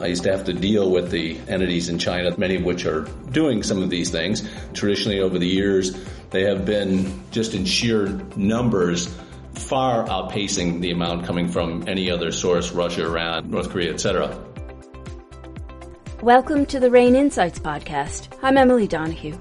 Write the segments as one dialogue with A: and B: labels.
A: I used to have to deal with the entities in China, many of which are doing some of these things. Traditionally, over the years, they have been, just in sheer numbers, far outpacing the amount coming from any other source, Russia, Iran, North Korea, etc.
B: Welcome to the RANE Insights podcast. I'm Emily Donahue.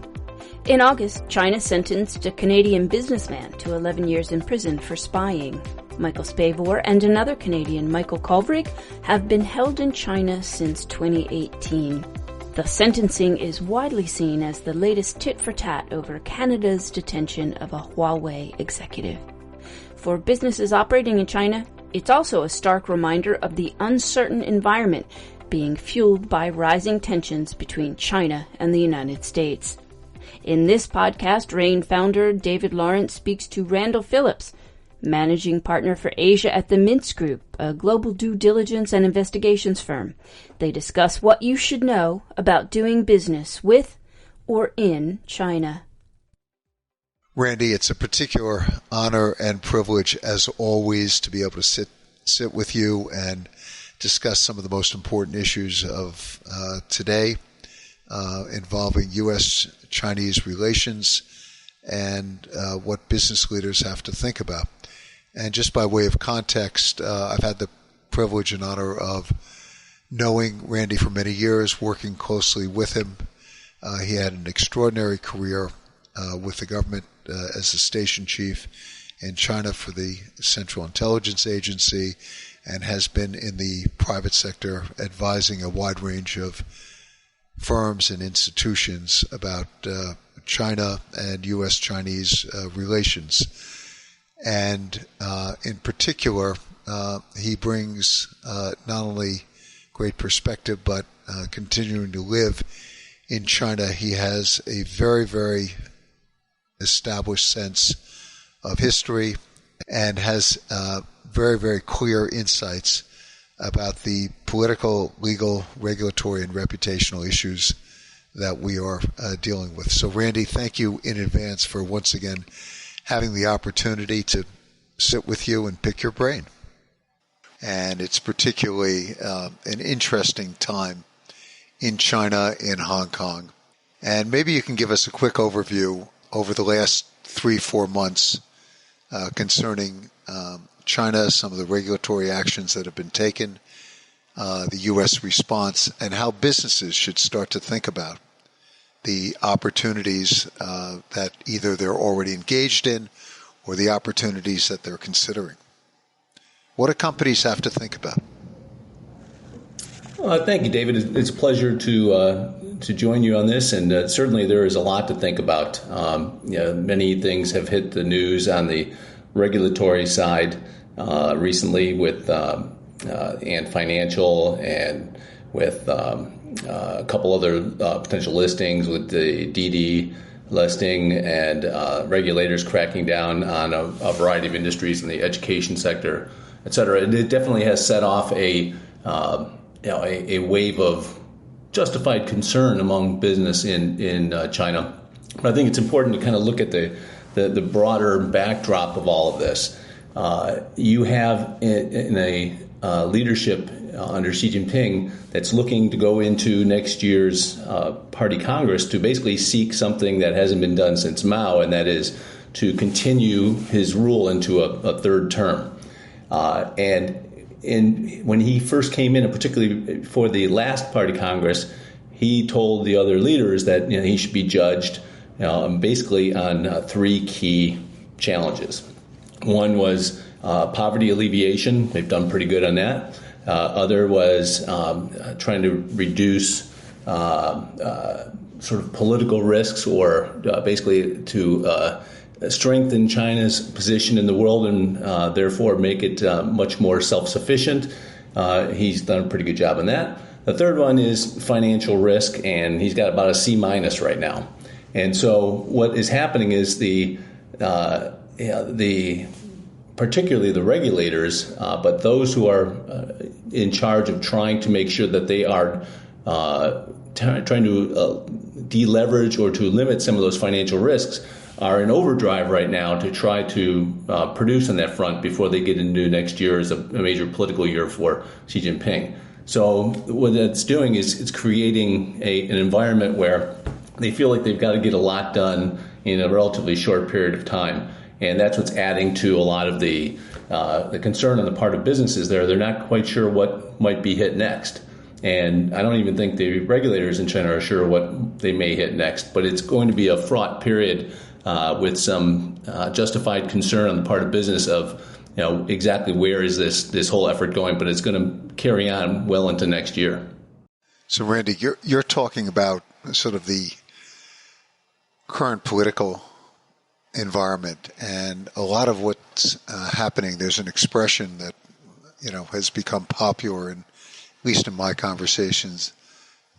B: In August, China sentenced a Canadian businessman to 11 years in prison for spying. Michael Spavor and another Canadian, Michael Kovrig, have been held in China since 2018. The sentencing is widely seen as the latest tit-for-tat over Canada's detention of a Huawei executive. For businesses operating in China, it's also a stark reminder of the uncertain environment being fueled by rising tensions between China and the United States. In this podcast, RANE founder David Lawrence speaks to Randall Phillips, managing partner for Asia at the Mintz Group, a global due diligence and investigations firm. They discuss what you should know about doing business with or in China.
C: Randy, it's a particular honor and privilege, as always, to be able to sit with you and discuss some of the most important issues of today involving U.S.-Chinese relations and what business leaders have to think about. And just by way of context, I've had the privilege and honor of knowing Randy for many years, working closely with him. He had an extraordinary career with the government as a station chief in China for the Central Intelligence Agency, and has been in the private sector advising a wide range of firms and institutions about China and U.S.-Chinese relations. And in particular, he brings not only great perspective, but continuing to live in China, he has a very, very established sense of history and has very, very clear insights about the political, legal, regulatory, and reputational issues that we are dealing with. So, Randy, thank you in advance for once again having the opportunity to sit with you and pick your brain. And it's particularly an interesting time in China, in Hong Kong. And maybe you can give us a quick overview over the last 3-4 months concerning China, some of the regulatory actions that have been taken, the U.S. response, and how businesses should start to think about the opportunities that either they're already engaged in or the opportunities that they're considering. What do companies have to think about?
A: Thank you, David. It's a pleasure to join you on this, and certainly there is a lot to think about. Many things have hit the news on the regulatory side recently with and financial, and with a couple other potential listings with the DD listing, and regulators cracking down on a variety of industries in the education sector, et cetera. It definitely has set off a wave of justified concern among business in China. But I think it's important to kind of look at the broader backdrop of all of this. You have in a leadership under Xi Jinping that's looking to go into next year's Party Congress to basically seek something that hasn't been done since Mao, and that is to continue his rule into a third term. When he first came in, and particularly for the last Party Congress, he told the other leaders that he should be judged basically on 3 key challenges. One was poverty alleviation. They've done pretty good on that. Other was trying to reduce sort of political risks, or basically to strengthen China's position in the world and therefore make it much more self-sufficient. He's done a pretty good job on that. The third one is financial risk, and he's got about a C- right now. And so what is happening is particularly the regulators, but those who are in charge of trying to make sure that they are trying to deleverage or to limit some of those financial risks, are in overdrive right now to try to produce on that front before they get into next year as a major political year for Xi Jinping. So what that's doing is it's creating an environment where they feel like they've got to get a lot done in a relatively short period of time. And that's what's adding to a lot of the concern on the part of businesses there. They're not quite sure what might be hit next. And I don't even think the regulators in China are sure what they may hit next. But it's going to be a fraught period with some justified concern on the part of business of, exactly where is this whole effort going. But it's going to carry on well into next year.
C: So, Randy, you're talking about sort of the current political environment, and a lot of what's happening. There's an expression that has become popular, and at least in my conversations,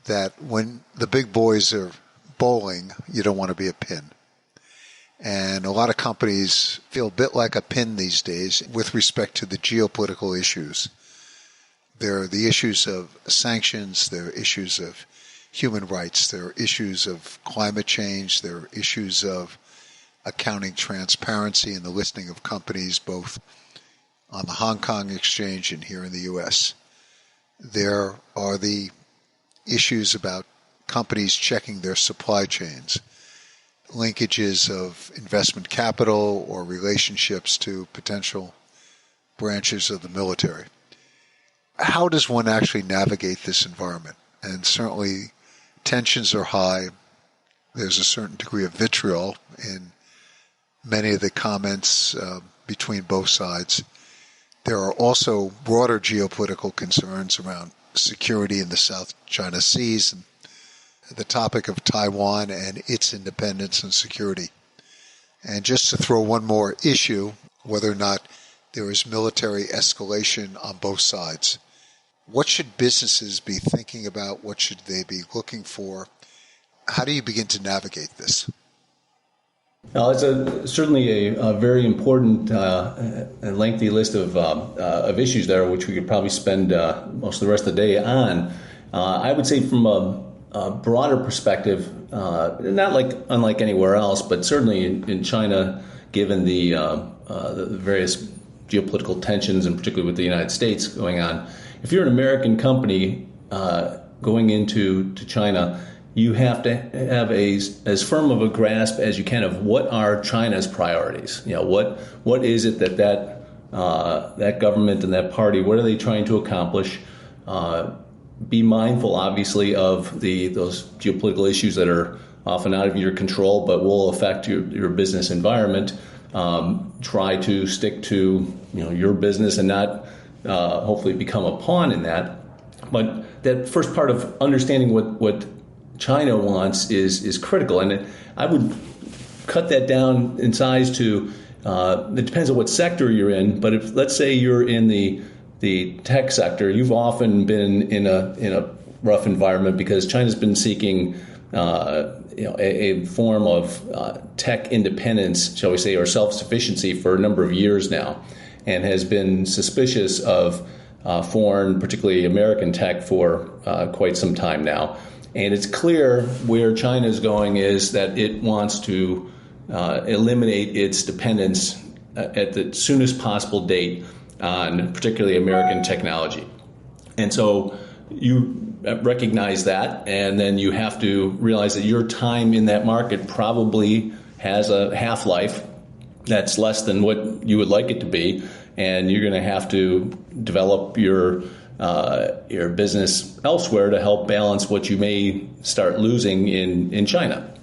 C: that when the big boys are bowling, you don't want to be a pin. And a lot of companies feel a bit like a pin these days with respect to the geopolitical issues. There are the issues of sanctions, there are issues of human rights, there are issues of climate change, there are issues of accounting transparency and the listing of companies both on the Hong Kong exchange and here in the U.S. There are the issues about companies checking their supply chains, linkages of investment capital or relationships to potential branches of the military. How does one actually navigate this environment? And certainly tensions are high. There's a certain degree of vitriol in many of the comments between both sides. There are also broader geopolitical concerns around security in the South China Seas and the topic of Taiwan and its independence and security. And just to throw one more issue, whether or not there is military escalation on both sides. What should businesses be thinking about? What should they be looking for? How do you begin to navigate this?
A: Well, it's certainly a very important and lengthy list of issues there, which we could probably spend most of the rest of the day on. I would say from a broader perspective, not unlike anywhere else, but certainly in China, given the various geopolitical tensions, and particularly with the United States going on, if you're an American company going into China, you have to have as firm of a grasp as you can of what are China's priorities. What is it that government and that party, what are they trying to accomplish? Be mindful, obviously, of those geopolitical issues that are often out of your control, but will affect your business environment. Try to stick to your business and not hopefully become a pawn in that. But that first part of understanding what China wants is critical, and I would cut that down in size to it depends on what sector you're in. But if, let's say, you're in the tech sector, you've often been in a rough environment because China's been seeking a form of tech independence, shall we say, or self-sufficiency for a number of years now, and has been suspicious of foreign, particularly American tech, for quite some time now. And it's clear where China is going is that it wants to eliminate its dependence at the soonest possible date on particularly American technology. And so you recognize that, and then you have to realize that your time in that market probably has a half-life that's less than what you would like it to be, and you're going to have to develop your business elsewhere to help balance what you may start losing in China.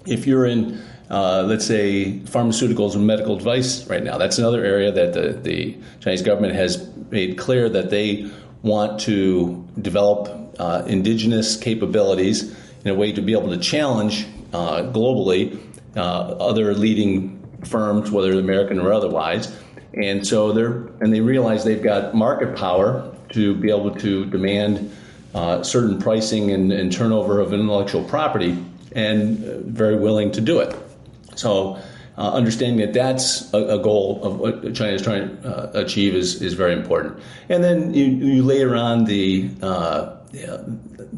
A: If you're in, let's say, pharmaceuticals and medical device right now, that's another area that the Chinese government has made clear that they want to develop indigenous capabilities in a way to be able to challenge globally other leading firms, whether American or otherwise. And so they realize they've got market power to be able to demand certain pricing and turnover of intellectual property, and very willing to do it. So understanding that that's a goal of what China is trying to achieve is very important. And then you layer on the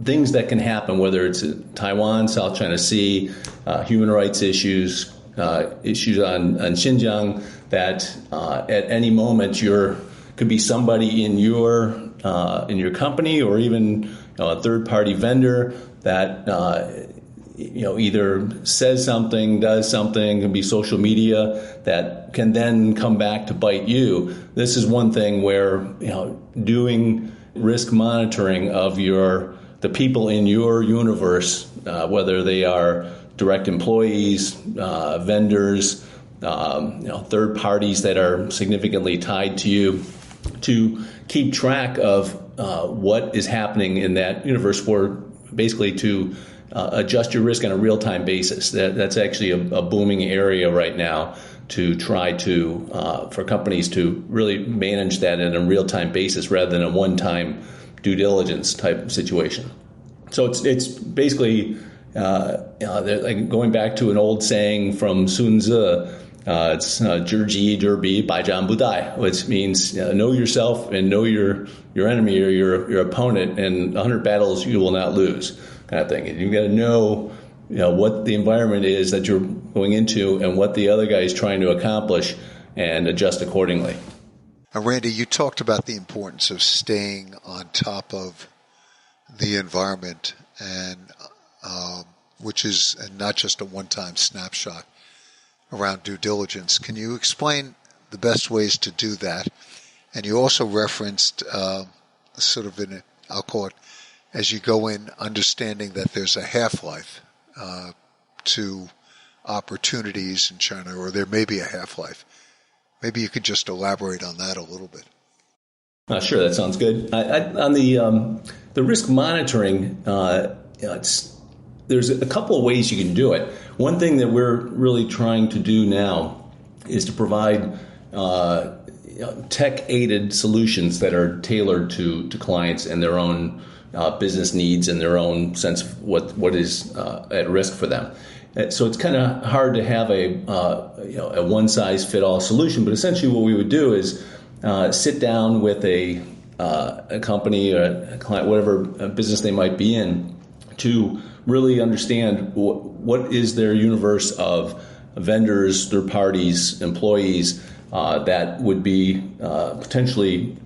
A: things that can happen, whether it's Taiwan, South China Sea, human rights issues on Xinjiang, that at any moment could be somebody in your in your company, or even a third-party vendor that either says something, does something, can be social media that can then come back to bite you. This is one thing where doing risk monitoring of the people in your universe, whether they are direct employees, vendors, third parties that are significantly tied to you, to keep track of what is happening in that universe, for basically to adjust your risk on a real-time basis. That's actually a booming area right now, to try to for companies to really manage that in a real-time basis rather than a one-time due diligence type situation. So it's basically like going back to an old saying from Sun Tzu. It's 知己知彼，百战不殆, which means know yourself and know your enemy or your opponent, and 100 battles you will not lose, kind of thing. And you've got to know what the environment is that you're going into and what the other guy is trying to accomplish, and adjust accordingly.
C: Now, Randy, you talked about the importance of staying on top of the environment, and which is not just a one-time snapshot around due diligence. Can you explain the best ways to do that? And you also referenced sort of I'll call it, as you go in, understanding that there's a half-life to opportunities in China, or there may be a half-life. Maybe you could just elaborate on that a little bit.
A: Sure, that sounds good. On the risk monitoring, there's a couple of ways you can do it. One thing that we're really trying to do now is to provide tech-aided solutions that are tailored to clients and their own business needs and their own sense of what is at risk for them. So it's kind of hard to have a one-size-fit-all solution. But essentially, what we would do is sit down with a company or a client, whatever business they might be in, to really understand what is their universe of vendors, third parties, employees that would be potentially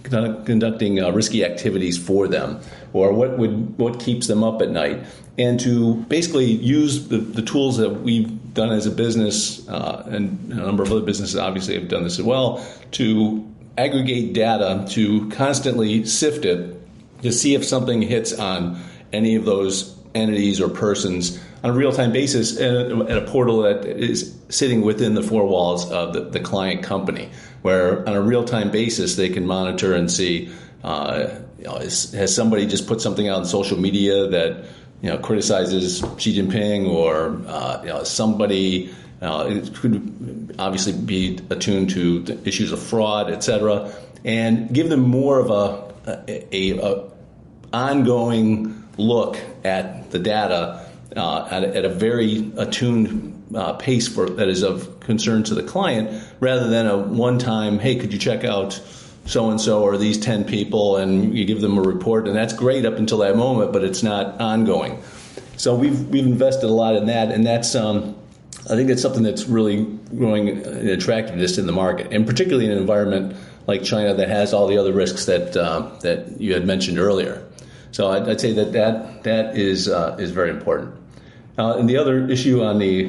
A: conducting risky activities for them, or what keeps them up at night, and to basically use the tools that we've done as a business, and a number of other businesses obviously have done this as well, to aggregate data, to constantly sift it, to see if something hits on any of those entities or persons on a real-time basis at a portal that is sitting within the four walls of the client company, where on a real-time basis they can monitor and see, has somebody just put something out on social media that criticizes Xi Jinping, or somebody it could obviously be attuned to the issues of fraud, etc., and give them more of a ongoing look at the data at a very attuned pace that is of concern to the client, rather than a one-time, hey, could you check out so-and-so or these 10 people, and you give them a report, and that's great up until that moment, but it's not ongoing. So we've invested a lot in that, and that's I think it's something that's really growing in attractiveness in the market, and particularly in an environment like China that has all the other risks that you had mentioned earlier. So I'd say that is very important. And the other issue on the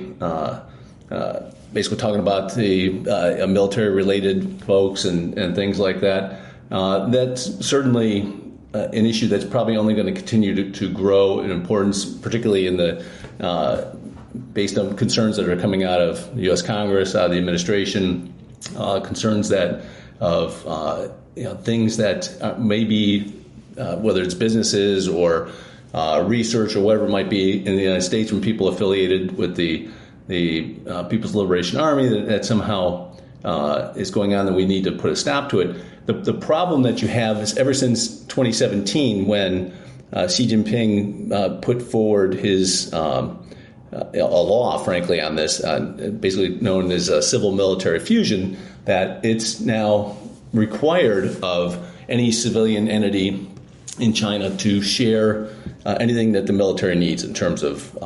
A: basically talking about the military-related folks and things like that, that's certainly an issue that's probably only going to continue to grow in importance, particularly in based on concerns that are coming out of the U.S. Congress, out of the administration, concerns that of things that may be, whether it's businesses or research or whatever it might be in the United States, from people affiliated with the People's Liberation Army, that somehow is going on, that we need to put a stop to it. The problem that you have is, ever since 2017, when Xi Jinping put forward his a law, frankly, on this, basically known as civil-military fusion, that it's now required of any civilian entity in China to share anything that the military needs in terms of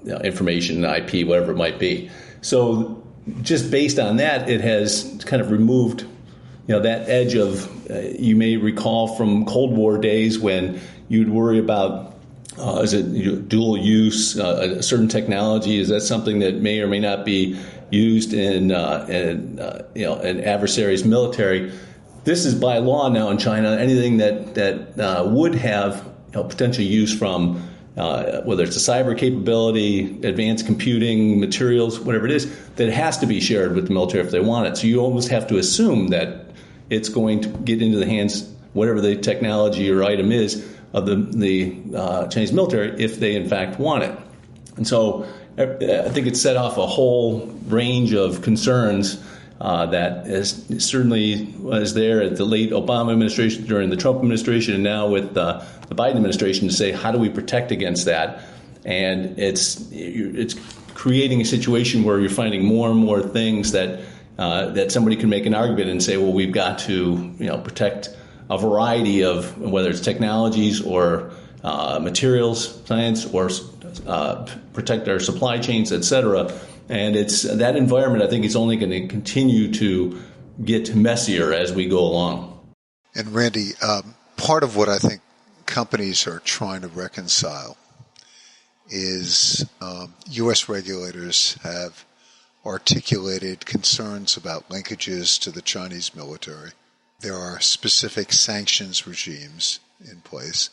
A: information, IP, whatever it might be. So just based on that, it has kind of removed that edge of, you may recall from Cold War days when you'd worry about, is it dual use, a certain technology? Is that something that may or may not be used in an adversary's military? This is by law now in China. Anything that would have potential use from whether it's a cyber capability, advanced computing, materials, whatever it is, that has to be shared with the military if they want it. So you almost have to assume that it's going to get into the hands, whatever the technology or item is, of the Chinese military if they in fact want it. And so I think it set off a whole range of concerns that certainly was there at the late Obama administration, during the Trump administration, and now with the Biden administration, to say, how do we protect against that? And it's creating a situation where you're finding more and more things that somebody can make an argument and say, well, we've got to protect a variety of, whether it's technologies or materials science, or protect our supply chains, et cetera. And it's that environment, I think, is only going to continue to get messier as we go along.
C: And Randy, part of what I think companies are trying to reconcile is U.S. regulators have articulated concerns about linkages to the Chinese military. There are specific sanctions regimes in place.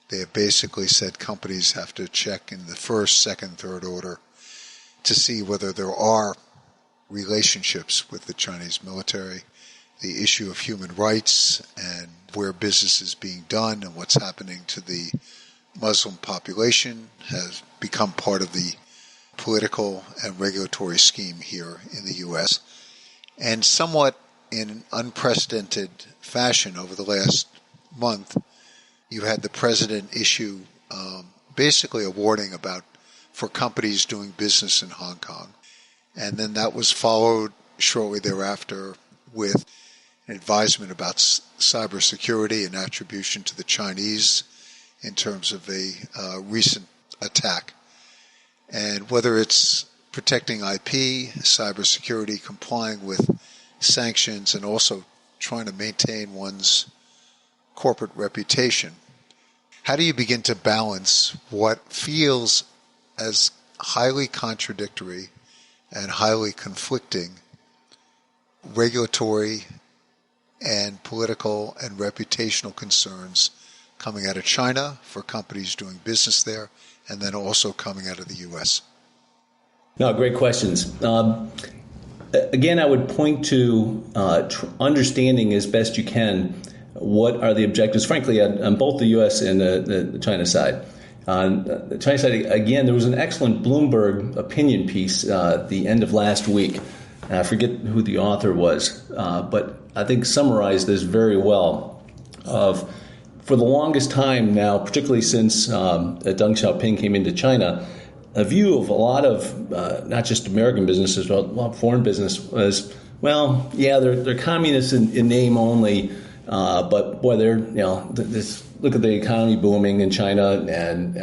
C: They have basically said companies have to check in the first, second, third order to see whether there are relationships with the Chinese military. The issue of human rights and where business is being done and what's happening to the Muslim population has become part of the political and regulatory scheme here in the U.S. And somewhat in an unprecedented fashion over the last month, you had the president issue basically a warning for companies doing business in Hong Kong. And then that was followed shortly thereafter with an advisement about cybersecurity and attribution to the Chinese in terms of a recent attack. And whether it's protecting IP, cybersecurity, complying with sanctions, and also trying to maintain one's corporate reputation, how do you begin to balance what feels as highly contradictory and highly conflicting regulatory and political and reputational concerns coming out of China for companies doing business there, and then also coming out of the U.S.?
A: No, great questions. Again, I would point to understanding as best you can what are the objectives, frankly, on both the U.S. and the China side. On the China side, again, there was an excellent Bloomberg opinion piece at the end of last week. And I forget who the author was, but I think summarized this very well. For the longest time now, particularly since Deng Xiaoping came into China, a view of a lot of not just American businesses, but a lot of foreign business was, well, yeah, they're communists in name only, but boy, look at the economy booming in China, and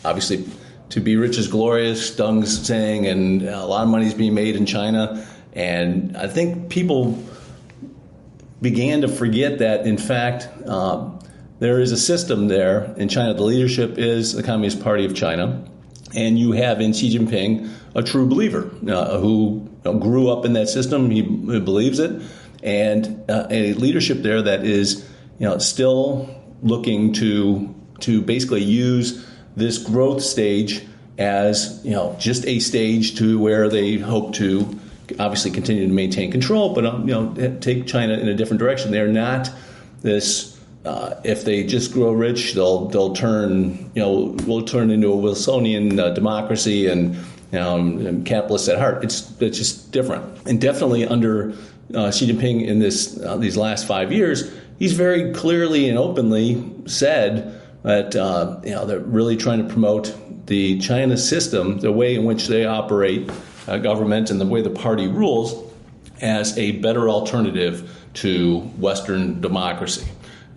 A: obviously, to be rich is glorious, Deng's saying, and a lot of money is being made in China. And I think people began to forget that, in fact, there is a system there in China. The leadership is the Communist Party of China. And you have in Xi Jinping a true believer who grew up in that system. He believes it. And a leadership there that is still looking to basically use this growth stage as just a stage to where they hope to obviously continue to maintain control, but take China in a different direction. They're not this. If they just grow rich, they'll turn we'll turn into a Wilsonian democracy and capitalists at heart. It's just different, and definitely under Xi Jinping in these last 5 years, he's very clearly and openly said that they're really trying to promote the China system, the way in which they operate government and the way the party rules, as a better alternative to Western democracy.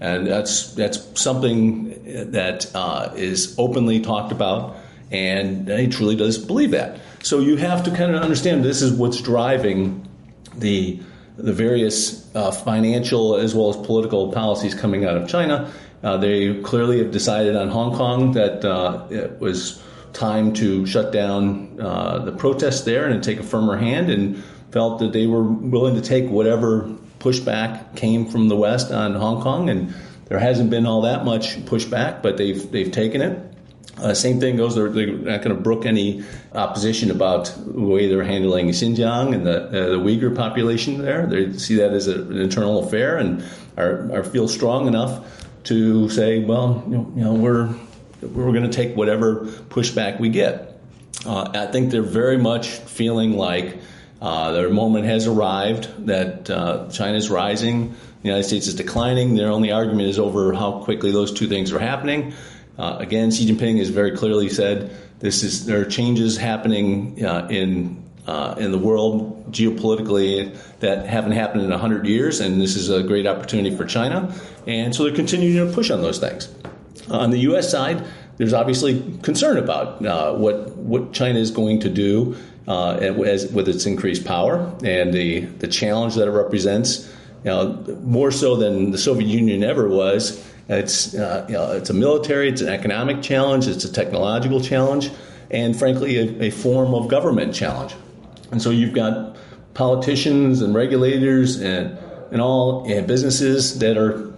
A: And that's something that is openly talked about, and he truly does believe that. So you have to kind of understand this is what's driving the the various financial as well as political policies coming out of China. They clearly have decided on Hong Kong that it was time to shut down the protests there and take a firmer hand, and felt that they were willing to take whatever pushback came from the West on Hong Kong. And there hasn't been all that much pushback, but they've taken it. Same thing goes, they're not going to brook any opposition about the way they're handling Xinjiang and the Uyghur population there. They see that as an internal affair and are feel strong enough to say, well, we're going to take whatever pushback we get. I think they're very much feeling like their moment has arrived, that China's rising, the United States is declining. Their only argument is over how quickly those two things are happening. Again, Xi Jinping has very clearly said there are changes happening in the world geopolitically that haven't happened in 100 years, and this is a great opportunity for China. And so they're continuing to push on those things. On the U.S. side, there's obviously concern about what China is going to do with its increased power and the challenge that it represents. More so than the Soviet Union ever was. It's a military, it's an economic challenge, it's a technological challenge, and frankly, a form of government challenge. And so you've got politicians and regulators and businesses that are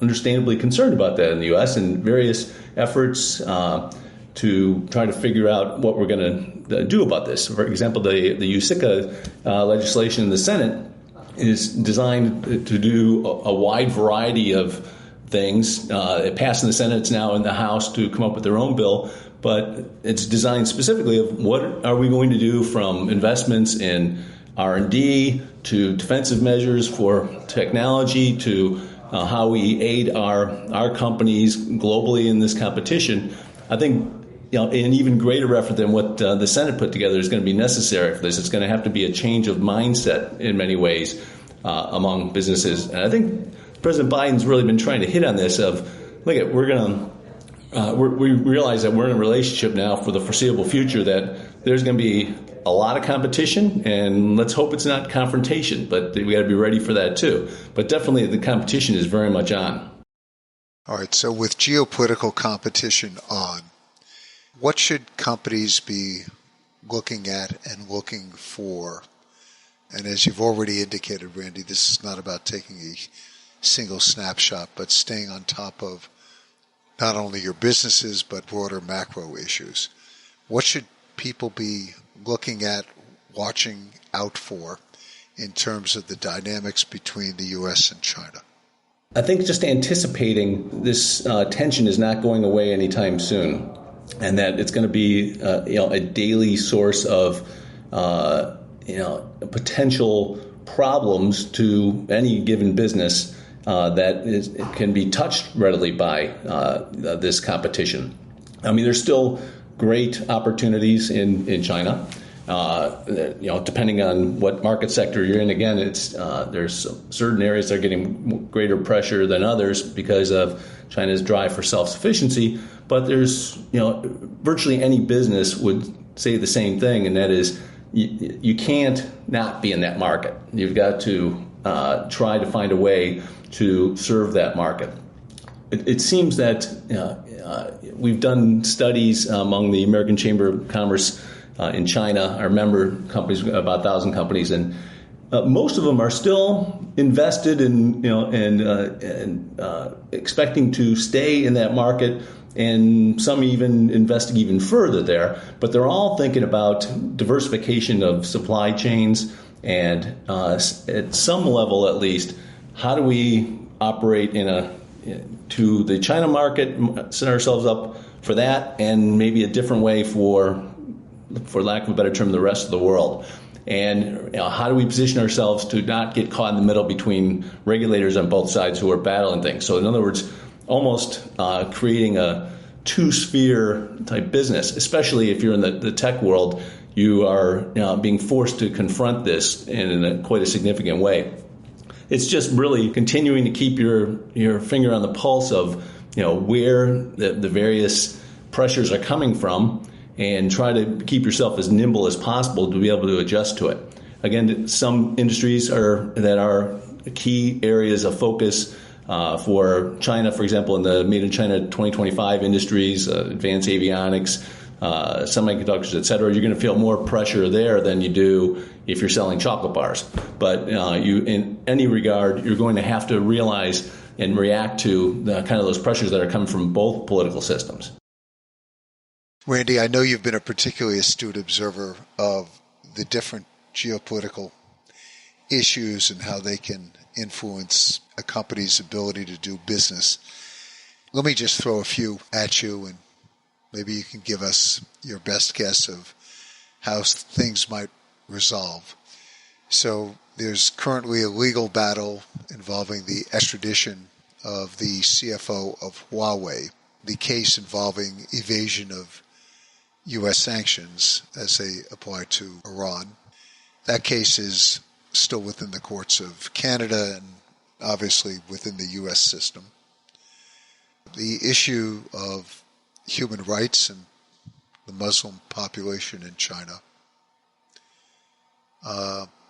A: understandably concerned about that in the U.S. and various efforts to try to figure out what we're going to do about this. For example, the USICA legislation in the Senate is designed to do a wide variety of things. It passed in the Senate, it's now in the House to come up with their own bill, but it's designed specifically of what are we going to do from investments in R&D to defensive measures for technology to how we aid our companies globally in this competition. I think an even greater effort than what the Senate put together is going to be necessary for this. It's going to have to be a change of mindset in many ways among businesses. And I think President Biden's really been trying to hit on this of, look, we realize that we're in a relationship now for the foreseeable future that there's going to be a lot of competition, and let's hope it's not confrontation, but we got to be ready for that too. But definitely the competition is very much on.
C: All right, so with geopolitical competition on, what should companies be looking at and looking for? And as you've already indicated, Randy, this is not about taking a single snapshot, but staying on top of not only your businesses, but broader macro issues. What should people be looking at, watching out for in terms of the dynamics between the U.S. and China?
A: I think just anticipating this tension is not going away anytime soon, and that it's going to be a daily source of potential problems to any given business that can be touched readily by this competition. I mean, there's still great opportunities in China. Depending on what market sector you're in, again, there's certain areas that are getting greater pressure than others because of China's drive for self-sufficiency. But there's, virtually any business would say the same thing, and that is you can't not be in that market. You've got to try to find a way to serve that market. It seems that we've done studies among the American Chamber of Commerce in China, our member companies, about 1,000 companies, and most of them are still invested in, and expecting to stay in that market, and some even investing even further there. But they're all thinking about diversification of supply chains, and at some level, at least, how do we operate to the China market, set ourselves up for that, and maybe a different way for lack of a better term, the rest of the world. And how do we position ourselves to not get caught in the middle between regulators on both sides who are battling things? So in other words, almost creating a two-sphere type business, especially if you're in the tech world, you are being forced to confront this in quite a significant way. It's just really continuing to keep your finger on the pulse of where the various pressures are coming from, and try to keep yourself as nimble as possible to be able to adjust to it. again, some industries that are key areas of focus for China, for example, in the Made in China 2025 industries, advanced avionics, semiconductors, et cetera, you're going to feel more pressure there than you do if you're selling chocolate bars. But in any regard, you're going to have to realize and react to the kind of those pressures that are coming from both political systems.
C: Randy, I know you've been a particularly astute observer of the different geopolitical issues and how they can influence a company's ability to do business. Let me just throw a few at you, and maybe you can give us your best guess of how things might resolve. So there's currently a legal battle involving the extradition of the CFO of Huawei, the case involving evasion of U.S. sanctions as they apply to Iran. That case is still within the courts of Canada and obviously within the U.S. system. The issue of human rights and the Muslim population in China,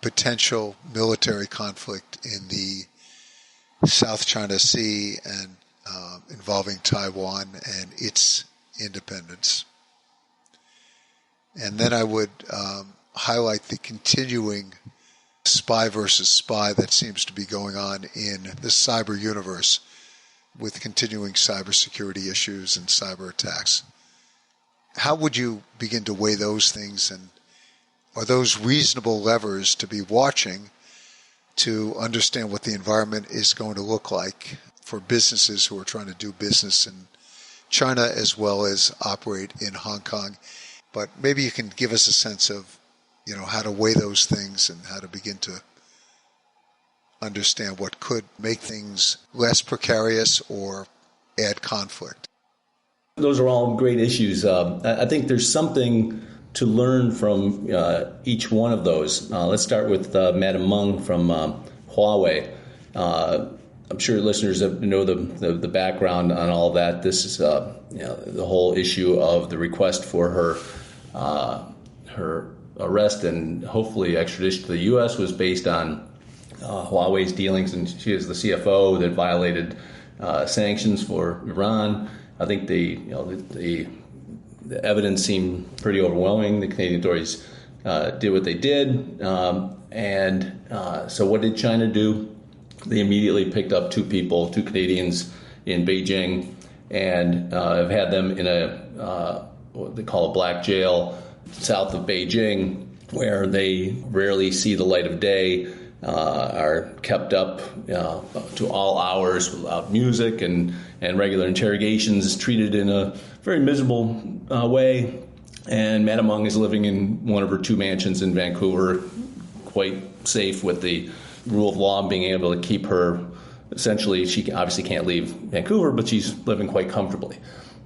C: potential military conflict in the South China Sea and involving Taiwan and its independence. And then I would highlight the continuing spy versus spy that seems to be going on in the cyber universe with continuing cybersecurity issues and cyber attacks. How would you begin to weigh those things, and are those reasonable levers to be watching to understand what the environment is going to look like for businesses who are trying to do business in China as well as operate in Hong Kong? But maybe you can give us a sense of, how to weigh those things and how to begin to understand what could make things less precarious or add conflict.
A: Those are all great issues. I think there's something to learn from each one of those. Let's start with Madam Meng from Huawei. I'm sure listeners know the background on all of that. This is the whole issue of the request for her arrest and hopefully extradition to the U.S. was based on Huawei's dealings, and she is the CFO that violated sanctions for Iran. I think the evidence seemed pretty overwhelming. The Canadian authorities did what they did, so what did China do? They immediately picked up two Canadians in Beijing, and have had them in what they call a black jail south of Beijing, where they rarely see the light of day, are kept up to all hours without music and regular interrogations, treated in a very miserable way. And Madam Meng is living in one of her two mansions in Vancouver, quite safe with the rule of law and being able to keep her. Essentially, she obviously can't leave Vancouver, but she's living quite comfortably.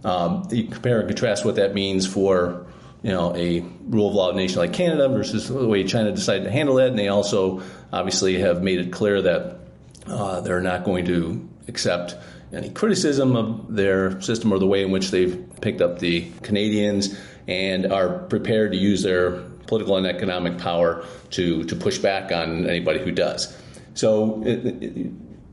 A: You compare and contrast what that means for a rule of law nation like Canada versus the way China decided to handle it, and they also obviously have made it clear that they're not going to accept any criticism of their system or the way in which they've picked up the Canadians, and are prepared to use their political and economic power to push back on anybody who does. So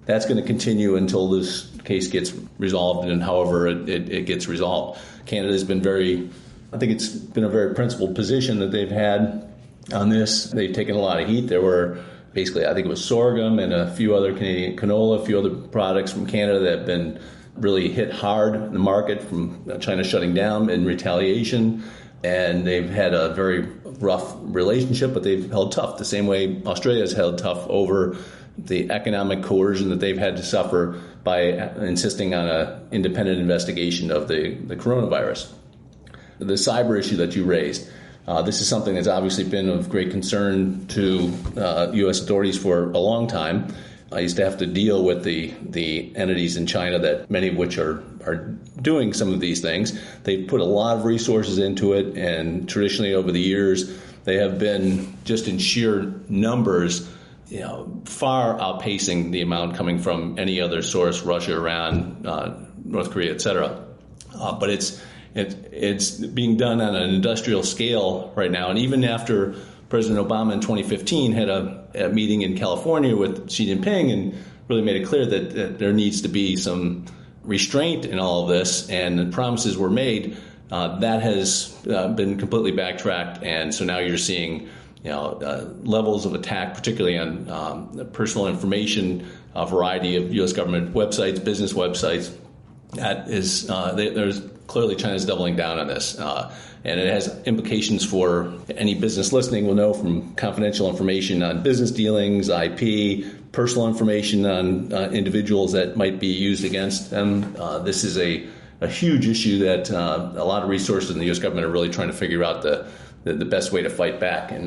A: that's going to continue until this case gets resolved, and however it gets resolved. Canada has been I think it's been a very principled position that they've had on this. They've taken a lot of heat. There were basically, I think it was sorghum and a few other Canadian canola, a few other products from Canada that have been really hit hard in the market from China shutting down in retaliation. And they've had a very rough relationship, but they've held tough, the same way Australia has held tough over the economic coercion that they've had to suffer by insisting on an independent investigation of the coronavirus. The cyber issue that you raised, this is something that's obviously been of great concern to U.S. authorities for a long time. I used to have to deal with the entities in China, that many of which are doing some of these things. They've put a lot of resources into it, and traditionally over the years, they have been, just in sheer numbers, far outpacing the amount coming from any other source, Russia, Iran, North Korea, etc. But it's being done on an industrial scale right now, and even after President Obama in 2015 had a meeting in California with Xi Jinping and really made it clear that there needs to be some restraint in all of this, and the promises were made. That has been completely backtracked, and so now you're seeing levels of attack, particularly on personal information, a variety of U.S. government websites, business websites. That is, there's clearly China's doubling down on this, and it has implications for any business listening. Will know from confidential information on business dealings, IP, personal information on individuals that might be used against them. This is a huge issue that a lot of resources in the U.S. government are really trying to figure out the best way to fight back. And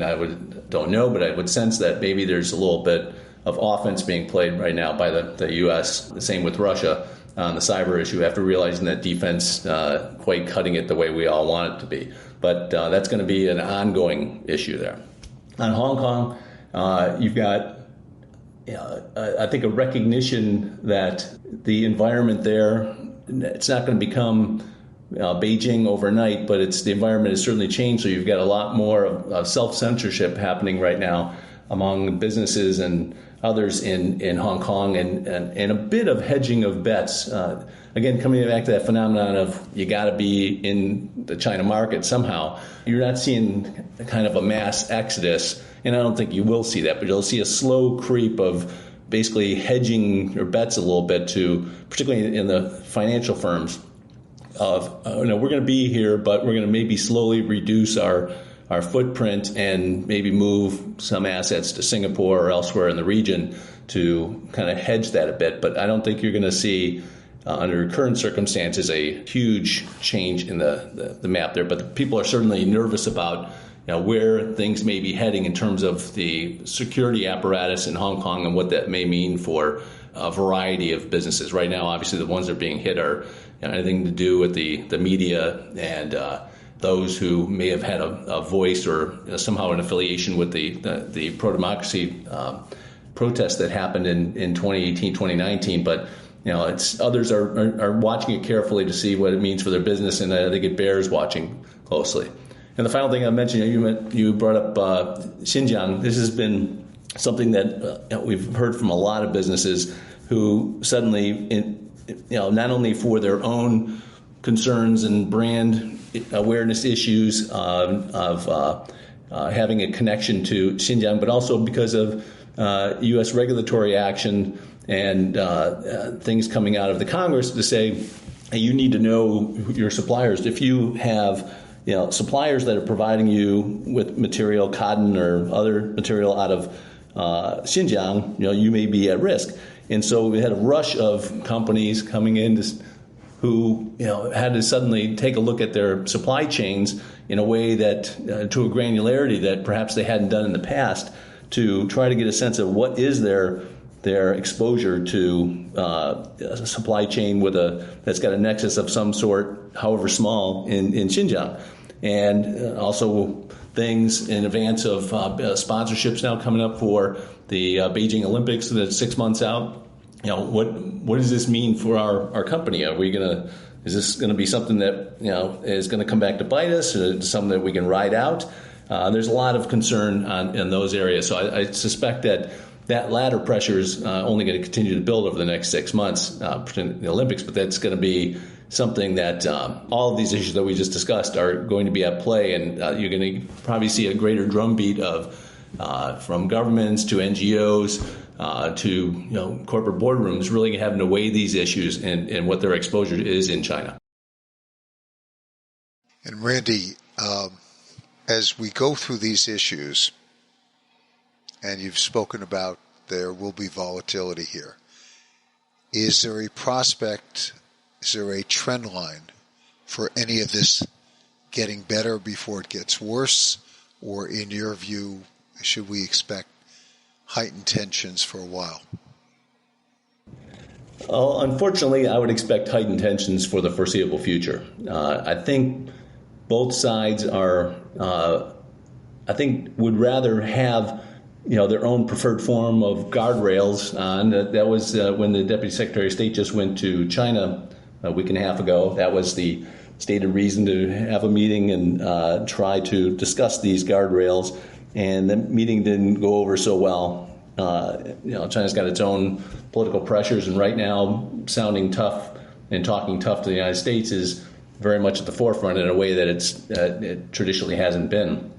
A: don't know, but I would sense that maybe there's a little bit of offense being played right now by the U.S. The same with Russia on the cyber issue, after realizing that defense quite cutting it the way we all want it to be. But that's going to be an ongoing issue there. On Hong Kong, you've got, I think, a recognition that the environment there, it's not going to become Beijing overnight, but the environment has certainly changed. So you've got a lot more of self-censorship happening right now among businesses and others in Hong Kong, and a bit of hedging of bets. Again, coming back to that phenomenon of you got to be in the China market somehow. You're not seeing kind of a mass exodus, and I don't think you will see that, but you'll see a slow creep of basically hedging your bets a little bit to, particularly in the financial firms, of we're going to be here, but we're going to maybe slowly reduce our footprint and maybe move some assets to Singapore or elsewhere in the region to kind of hedge that a bit. But I don't think you're going to see, under current circumstances, a huge change in the map there. But people are certainly nervous about where things may be heading in terms of the security apparatus in Hong Kong and what that may mean for a variety of businesses. Right now, obviously, the ones that are being hit are anything to do with the media and those who may have had a voice or somehow an affiliation with the pro-democracy protests that happened in 2018, 2019. But others are watching it carefully to see what it means for their business, and I think it bears watching closely. And the final thing I mentioned, you brought up Xinjiang. This has been something that we've heard from a lot of businesses who suddenly, not only for their own concerns and brand awareness issues of having a connection to Xinjiang, but also because of U.S. regulatory action and things coming out of the Congress to say, hey, you need to know your suppliers. If you have suppliers that are providing you with material, cotton or other material out of Xinjiang, you may be at risk. And so we had a rush of companies coming in who had to suddenly take a look at their supply chains in a way that, to a granularity that perhaps they hadn't done in the past, to try to get a sense of what is their exposure to a supply chain that's got a nexus of some sort, however small, in Xinjiang. And also things in advance of sponsorships now coming up for the Beijing Olympics that's 6 months out. What does this mean for our company? Is this going to be something that is going to come back to bite us, or something that we can ride out? There's a lot of concern in those areas. So I suspect that latter pressure is only going to continue to build over the next 6 months, particularly the Olympics. But that's going to be something that all of these issues that we just discussed are going to be at play, and you're going to probably see a greater drumbeat of from governments to NGOs to corporate boardrooms really having to weigh these issues and what their exposure is in China.
C: And Randy, as we go through these issues, and you've spoken about there will be volatility here, is there a prospect, is there a trend line for any of this getting better before it gets worse? Or in your view, should we expect heightened tensions for a while?
A: Well, unfortunately, I would expect heightened tensions for the foreseeable future. I think both sides would rather have their own preferred form of guardrails on. That was when the Deputy Secretary of State just went to China a week and a half ago. That was the stated reason to have a meeting and try to discuss these guardrails. and the meeting didn't go over so well. China's got its own political pressures, and right now sounding tough and talking tough to the United States is very much at the forefront in a way that it traditionally hasn't been.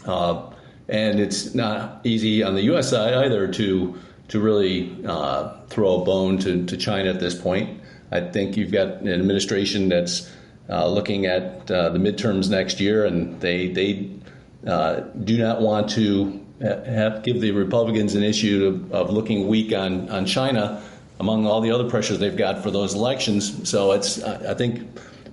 A: And it's not easy on the U.S. side either to really throw a bone to China at this point. I think you've got an administration that's looking at the midterms next year, and they do not want to give the Republicans an issue of looking weak on China among all the other pressures they've got for those elections. So I think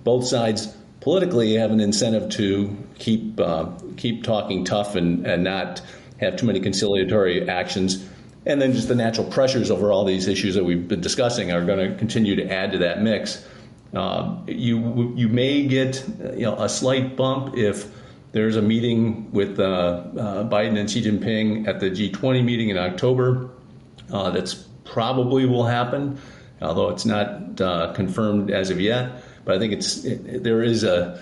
A: both sides politically have an incentive to keep talking tough and not have too many conciliatory actions. And then just the natural pressures over all these issues that we've been discussing are going to continue to add to that mix. You may get a slight bump if there's a meeting with Biden and Xi Jinping at the G20 meeting in October. That's probably will happen, although it's not confirmed as of yet. But I think there is at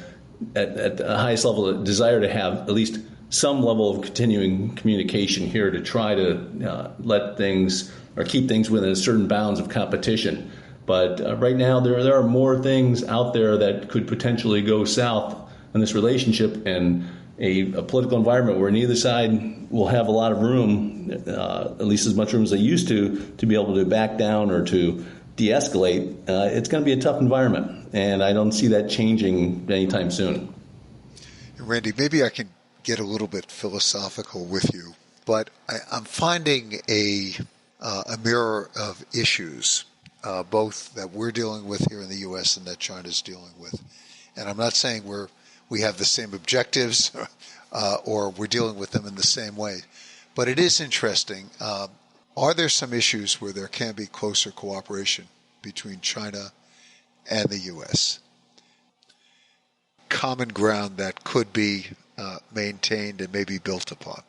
A: the highest level a desire to have at least some level of continuing communication here to try to let things or keep things within a certain bounds of competition. But right now there are more things out there that could potentially go south in this relationship, and a political environment where neither side will have a lot of room, at least as much room as they used to be able to back down or to de-escalate. It's going to be a tough environment, and I don't see that changing anytime soon.
C: Randy, maybe I can get a little bit philosophical with you, but I'm finding a mirror of issues, both that we're dealing with here in the U.S. and that China's dealing with. And I'm not saying we have the same objectives or we're dealing with them in the same way. But it is interesting. Are there some issues where there can be closer cooperation between China and the U.S.? Common ground that could be maintained and maybe built upon?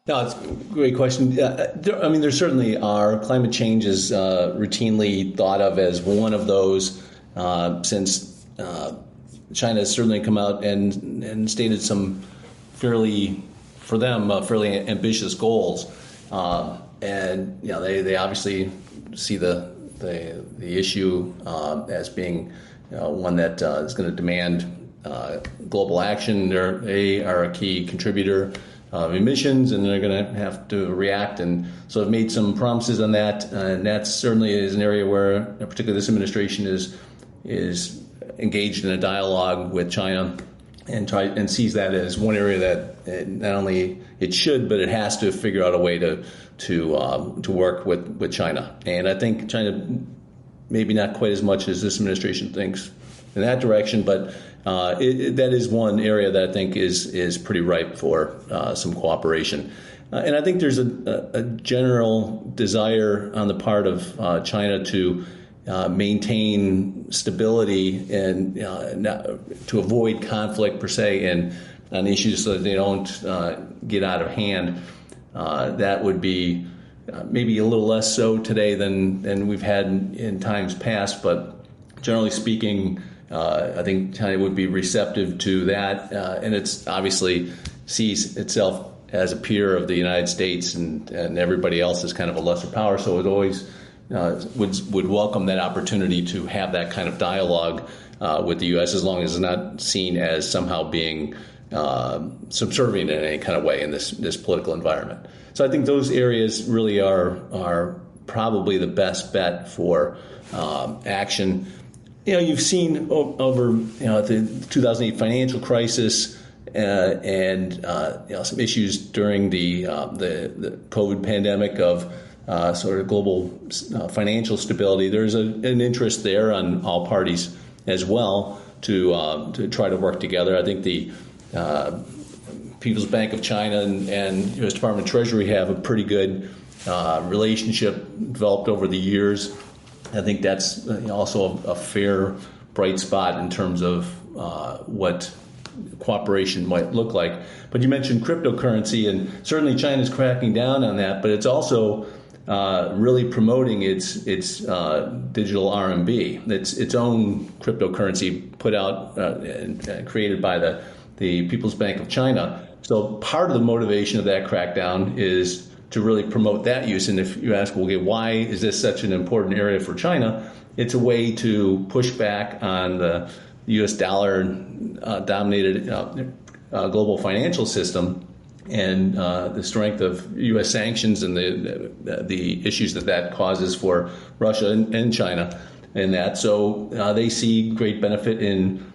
A: No, it's a great question. There certainly are. Climate change is routinely thought of as one of those since China has certainly come out and stated some fairly ambitious goals. And they obviously see the issue as being one that is going to demand global action. They are a key contributor of emissions, and they're going to have to react. And so I've made some promises on that, and that certainly is an area where, particularly this administration, is engaged in a dialogue with China and sees that as one area that not only it should, but it has to figure out a way to work with China. And I think China, maybe not quite as much as this administration thinks in that direction, but that is one area that I think is pretty ripe for some cooperation. And I think there's a general desire on the part of China to maintain stability and to avoid conflict per se on issues so that they don't get out of hand. That would be maybe a little less so today than we've had in times past, but generally speaking, I think China would be receptive to that, and it's obviously sees itself as a peer of the United States, and everybody else is kind of a lesser power, so it always would welcome that opportunity to have that kind of dialogue with the U.S. as long as it's not seen as somehow being subservient in any kind of way in this political environment. So I think those areas really are probably the best bet for action. You've seen over the 2008 financial crisis and some issues during the COVID pandemic of sort of global financial stability. There's an interest there on all parties as well to try to work together. I think the People's Bank of China and U.S. Department of Treasury have a pretty good relationship developed over the years. I think that's also a fair bright spot in terms of what cooperation might look like. But you mentioned cryptocurrency, and certainly China's cracking down on that, but it's also really promoting its digital RMB. It's its own cryptocurrency put out and created by the People's Bank of China. So part of the motivation of that crackdown is to really promote that use. And if you ask, well, okay, why is this such an important area for China? It's a way to push back on the U.S. dollar-dominated global financial system and the strength of U.S. sanctions and the issues that causes for Russia and China in that. So they see great benefit in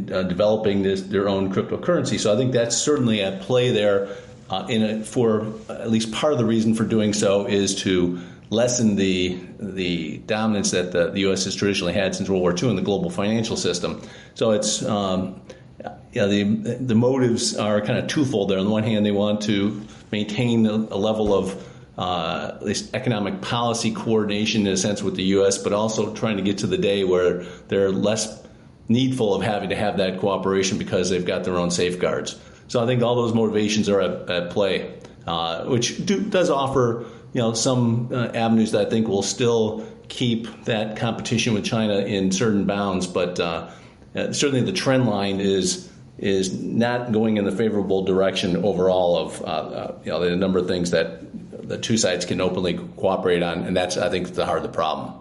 A: developing their own cryptocurrency. So I think that's certainly at play there. For at least part of the reason for doing so is to lessen the dominance that the U.S. has traditionally had since World War II in the global financial system. So it's the motives are kind of twofold there. On the one hand, they want to maintain a level of at least economic policy coordination in a sense with the U.S., but also trying to get to the day where they're less needful of having to have that cooperation because they've got their own safeguards. So I think all those motivations are at play, which does offer some avenues that I think will still keep that competition with China in certain bounds. But certainly the trend line is not going in the favorable direction overall of the number of things that the two sides can openly cooperate on, and that's, I think, the heart of the problem.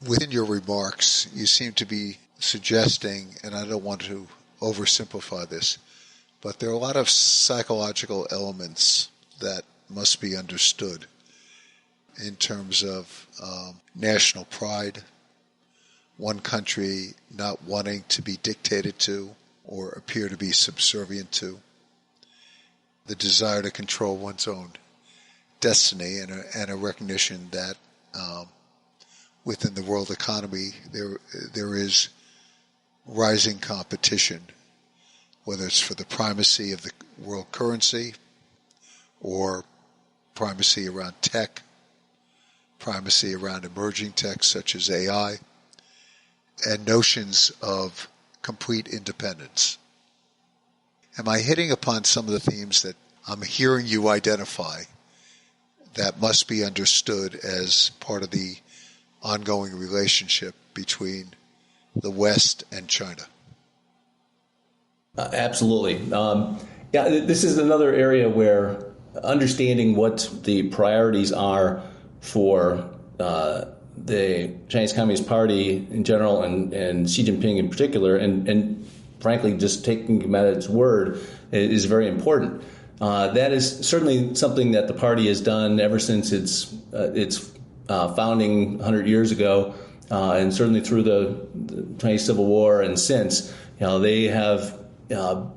C: Within your remarks, you seem to be suggesting, and I don't want to oversimplify this, but there are a lot of psychological elements that must be understood in terms of national pride, one country not wanting to be dictated to or appear to be subservient to, the desire to control one's own destiny, and a recognition that within the world economy there is rising competition, whether it's for the primacy of the world currency or primacy around tech, primacy around emerging tech such as AI, and notions of complete independence. Am I hitting upon some of the themes that I'm hearing you identify that must be understood as part of the ongoing relationship between the West and China?
A: Absolutely. This is another area where understanding what the priorities are for the Chinese Communist Party in general and Xi Jinping in particular, and frankly just taking him at its word is very important. That is certainly something that the party has done ever since its founding 100 years ago, and certainly through the Chinese Civil War and since. They have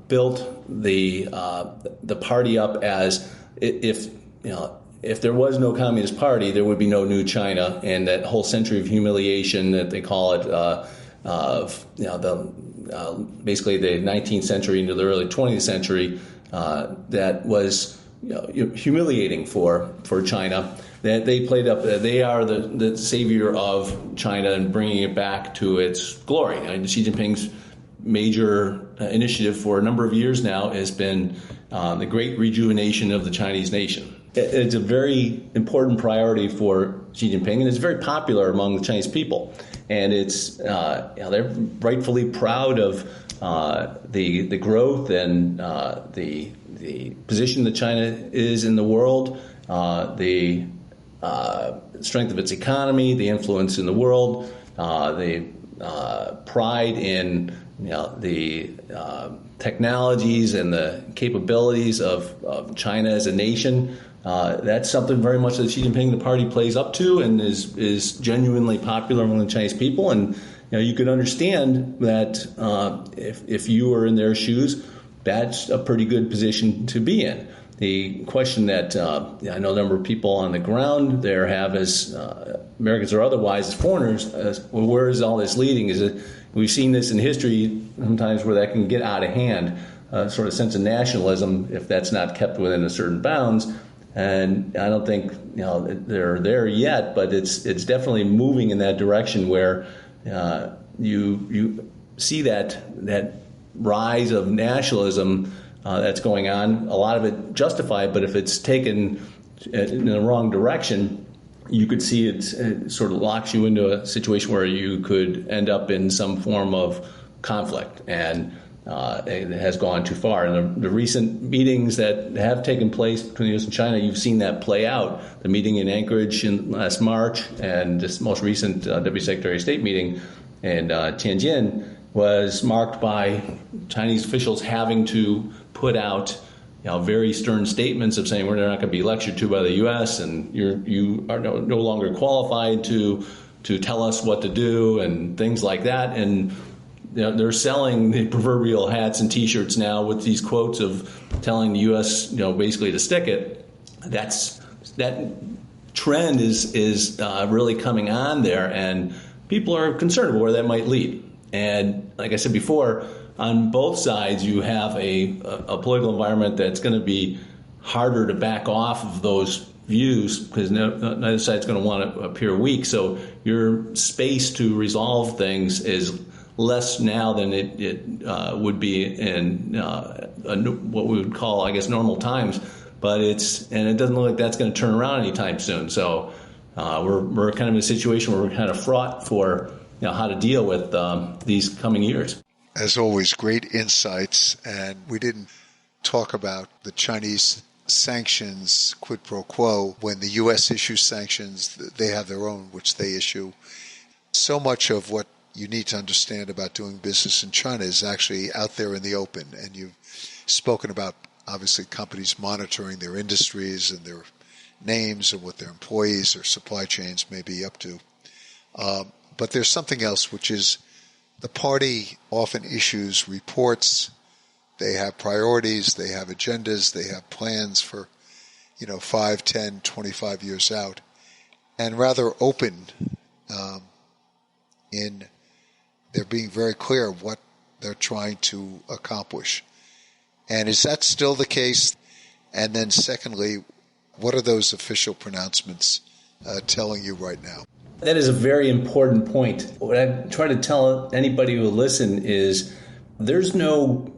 A: built the party up as if there was no Communist Party, there would be no new China, and that whole century of humiliation that they call it, basically the 19th century into the early 20th century, that was humiliating for China. That they played up. They are the savior of China and bringing it back to its glory. Xi Jinping's major initiative for a number of years now has been the great rejuvenation of the Chinese nation. It's a very important priority for Xi Jinping, and it's very popular among the Chinese people. And it's they're rightfully proud of the growth and the position that China is in the world, the strength of its economy, the influence in the world, the pride in the technologies and the capabilities of China as a nation. That's something very much that Xi Jinping, the party, plays up to and is genuinely popular among the Chinese people. And you could understand that if you were in their shoes, that's a pretty good position to be in. The question that I know a number of people on the ground there have as Americans or otherwise, as foreigners, well, where is all this leading? Is it? We've seen this in history sometimes where that can get out of hand, sort of sense of nationalism, if that's not kept within a certain bounds. And I don't think they're there yet, but it's definitely moving in that direction where you see that rise of nationalism that's going on. A lot of it justified, but if it's taken in the wrong direction, you could see it sort of locks you into a situation where you could end up in some form of conflict. And it has gone too far. And the recent meetings that have taken place between the U.S. and China, you've seen that play out. The meeting in Anchorage in last March and this most recent Deputy Secretary of State meeting in Tianjin was marked by Chinese officials having to put out very stern statements of saying we're not going to be lectured to by the U.S. and you are no longer qualified to tell us what to do and things like that. And they're selling the proverbial hats and T-shirts now with these quotes of telling the U.S. basically to stick it. That trend is really coming on there, and people are concerned about where that might lead. And like I said before, on both sides, you have a political environment that's going to be harder to back off of those views because neither side's going to want to appear weak. So your space to resolve things is less now than it would be in what we would call, I guess, normal times. But it doesn't look like that's going to turn around anytime soon. So we're kind of in a situation where we're kind of fraught for how to deal with these coming years.
C: As always, great insights. And we didn't talk about the Chinese sanctions quid pro quo. When the U.S. issues sanctions, they have their own, which they issue. So much of what you need to understand about doing business in China is actually out there in the open. And you've spoken about, obviously, companies monitoring their industries and their names and what their employees or supply chains may be up to. But there's something else, which is the party often issues reports. They have priorities, they have agendas, they have plans for, 5, 10, 25 years out, and rather open in they're being very clear what they're trying to accomplish. And is that still the case? And then secondly, what are those official pronouncements telling you right now?
A: That is a very important point. What I try to tell anybody who will listen is there's no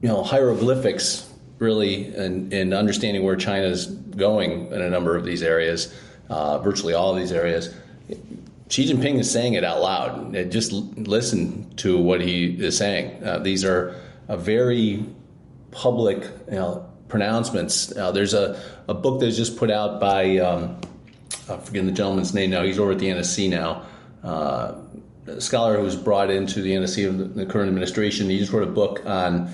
A: hieroglyphics really in understanding where China's going in a number of these areas, virtually all of these areas. Xi Jinping is saying it out loud. Just listen to what he is saying. These are very public pronouncements. There's a book that's just put out by, I'm forgetting the gentleman's name now. He's over at the NSC now. A scholar who was brought into the NSC of the current administration. He just wrote a book on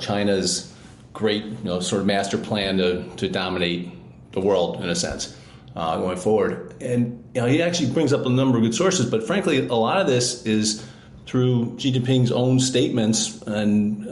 A: China's great sort of master plan to dominate the world in a sense. Going forward. And he actually brings up a number of good sources, but frankly, a lot of this is through Xi Jinping's own statements and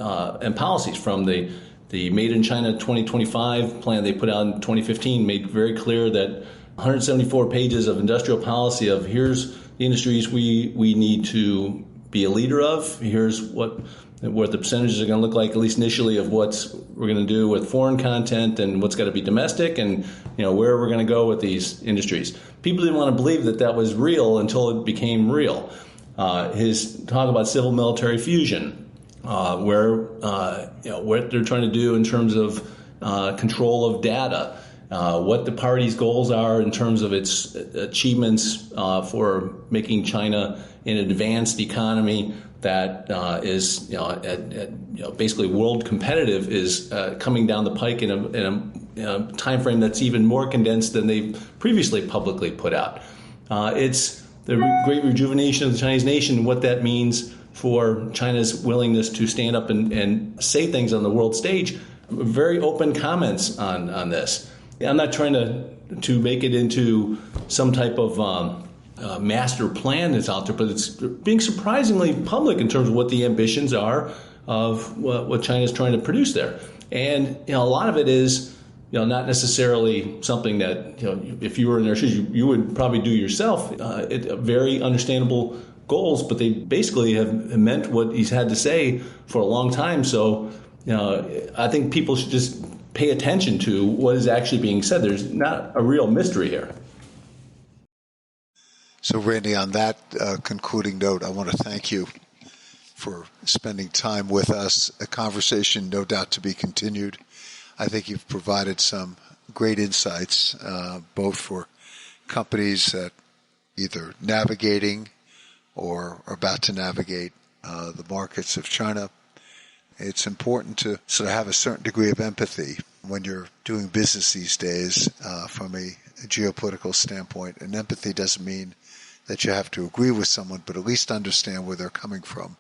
A: policies from the Made in China 2025 plan they put out in 2015 made very clear that 174 pages of industrial policy of here's the industries we need to be a leader of, here's what the percentages are going to look like, at least initially, of what we're going to do with foreign content and what's got to be domestic and where we're going to go with these industries. People didn't want to believe that was real until it became real. His talk about civil-military fusion, what they're trying to do in terms of control of data, what the party's goals are in terms of its achievements for making China an advanced economy that is basically world competitive is coming down the pike in a time frame that's even more condensed than they previously publicly put out. It's the great rejuvenation of the Chinese nation, what that means for China's willingness to stand up and say things on the world stage. Very open comments on this. I'm not trying to make it into some type of master plan that's out there, but it's being surprisingly public in terms of what the ambitions are of what China's trying to produce there. And a lot of it is not necessarily something that if you were in their shoes you would probably do yourself. Very understandable goals, but they basically have meant what he's had to say for a long time. So I think people should just pay attention to what is actually being said. There's not a real mystery here.
C: So, Randy, on that concluding note, I want to thank you for spending time with us. A conversation, no doubt, to be continued. I think you've provided some great insights, both for companies that either navigating or are about to navigate the markets of China, it's important to sort of have a certain degree of empathy when you're doing business these days from a geopolitical standpoint. And empathy doesn't mean that you have to agree with someone, but at least understand where they're coming from,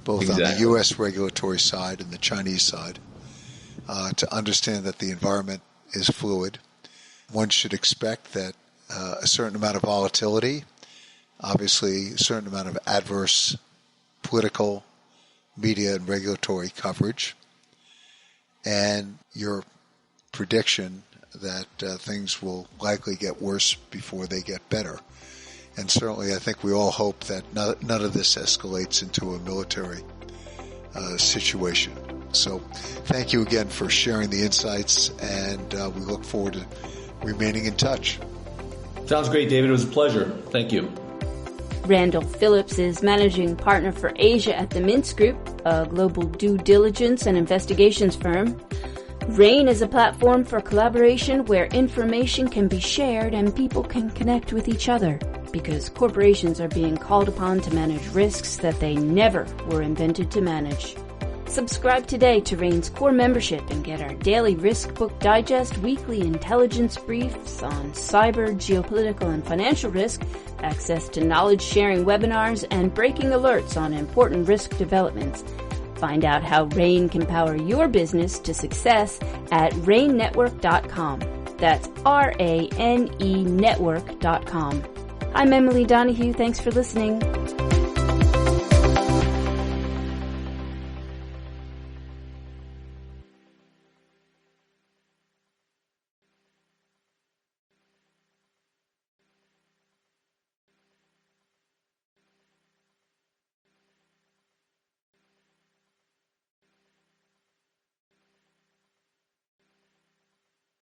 C: both on the U.S. regulatory side and the Chinese side, to understand that the environment is fluid. One should expect that a certain amount of volatility, obviously a certain amount of adverse political, media, and regulatory coverage, and your prediction that things will likely get worse before they get better. And certainly I think we all hope that none of this escalates into a military situation. So thank you again for sharing the insights, and we look forward to remaining in touch.
A: Sounds great, David. It was a pleasure. Thank you.
B: Randall Phillips is managing partner for Asia at the Mintz Group, a global due diligence and investigations firm. RANE is a platform for collaboration where information can be shared and people can connect with each other, because corporations are being called upon to manage risks that they never were invented to manage. Subscribe today to RANE's core membership and get our daily Risk Book Digest, weekly intelligence briefs on cyber, geopolitical, and financial risk, access to knowledge-sharing webinars, and breaking alerts on important risk developments. Find out how RANE can power your business to success at ranenetwork.com. That's RANE network.com. I'm Emily Donahue. Thanks for listening.